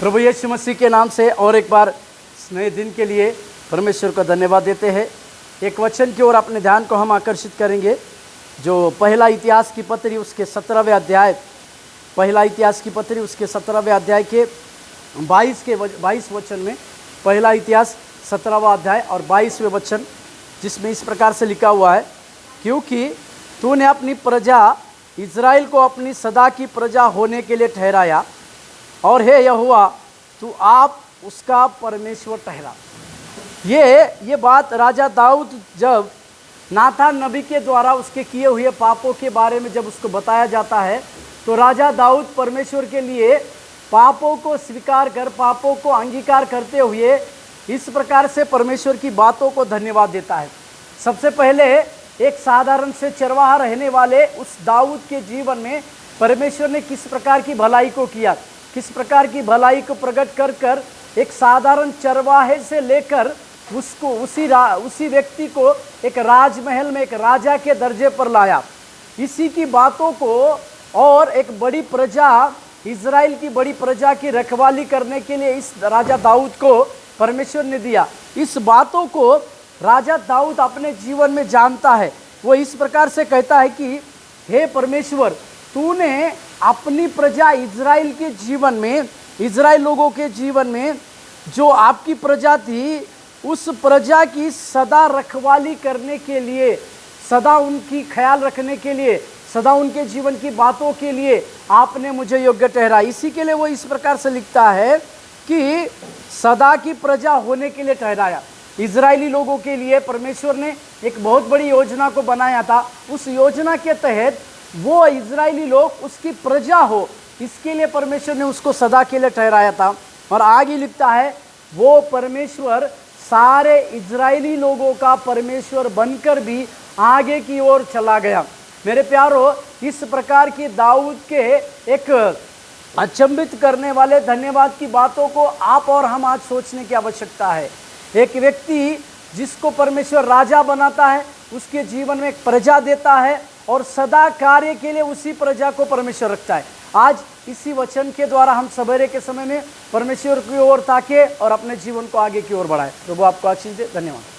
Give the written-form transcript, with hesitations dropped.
प्रभु यीशु मसीह के नाम से और एक बार इस नए दिन के लिए परमेश्वर को धन्यवाद देते हैं। एक वचन की ओर अपने ध्यान को हम आकर्षित करेंगे जो पहला इतिहास की पत्री उसके 17वें अध्याय, पहला इतिहास की पत्री उसके 17वें अध्याय के 22 वचन में, पहला इतिहास 17वां अध्याय और 22वें वचन, जिसमें इस प्रकार से लिखा हुआ है, क्योंकि तूने अपनी प्रजा इज़राइल को अपनी सदा की प्रजा होने के लिए ठहराया और हे यहोवा तू आप उसका परमेश्वर ठहरा। ये बात राजा दाऊद जब नातान नबी के द्वारा उसके किए हुए पापों के बारे में जब उसको बताया जाता है, तो राजा दाऊद परमेश्वर के लिए पापों को स्वीकार कर, पापों को अंगीकार करते हुए इस प्रकार से परमेश्वर की बातों को धन्यवाद देता है। सबसे पहले एक साधारण से चरवाहा रहने वाले उस दाऊद के जीवन में परमेश्वर ने किस प्रकार की भलाई को किया, किस प्रकार की भलाई को प्रकट कर कर एक साधारण चरवाहे से लेकर उसको उसी व्यक्ति को एक राजमहल में एक राजा के दर्जे पर लाया। इसी की बातों को और एक बड़ी प्रजा, इज़राइल की बड़ी प्रजा की रखवाली करने के लिए इस राजा दाऊद को परमेश्वर ने दिया। इस बातों को राजा दाऊद अपने जीवन में जानता है। वो इस प्रकार से कहता है कि हे परमेश्वर, तूने अपनी प्रजा इज़राइल के जीवन में, इज़राइल लोगों के जीवन में जो आपकी प्रजा थी, उस प्रजा की सदा रखवाली करने के लिए, सदा उनकी ख्याल रखने के लिए, सदा उनके जीवन की बातों के लिए आपने मुझे योग्य ठहरा। इसी के लिए वो इस प्रकार से लिखता है कि सदा की प्रजा होने के लिए ठहराया। इजरायली लोगों के लिए परमेश्वर ने एक बहुत बड़ी योजना को बनाया था। उस योजना के तहत वो इजरायली लोग उसकी प्रजा हो, इसके लिए परमेश्वर ने उसको सदा के लिए ठहराया था। और आगे लिखता है, वो परमेश्वर सारे इजरायली लोगों का परमेश्वर बनकर भी आगे की ओर चला गया। मेरे प्यारो, इस प्रकार की दाऊद के एक अचंभित करने वाले धन्यवाद की बातों को आप और हम आज सोचने की आवश्यकता है। एक व्यक्ति जिसको परमेश्वर राजा बनाता है, उसके जीवन में एक प्रजा देता है और सदा कार्य के लिए उसी प्रजा को परमेश्वर रखता है। आज इसी वचन के द्वारा हम सवेरे के समय में परमेश्वर की ओर ताके और अपने जीवन को आगे की ओर बढ़ाएं। प्रभु आपको आशीष दे। धन्यवाद।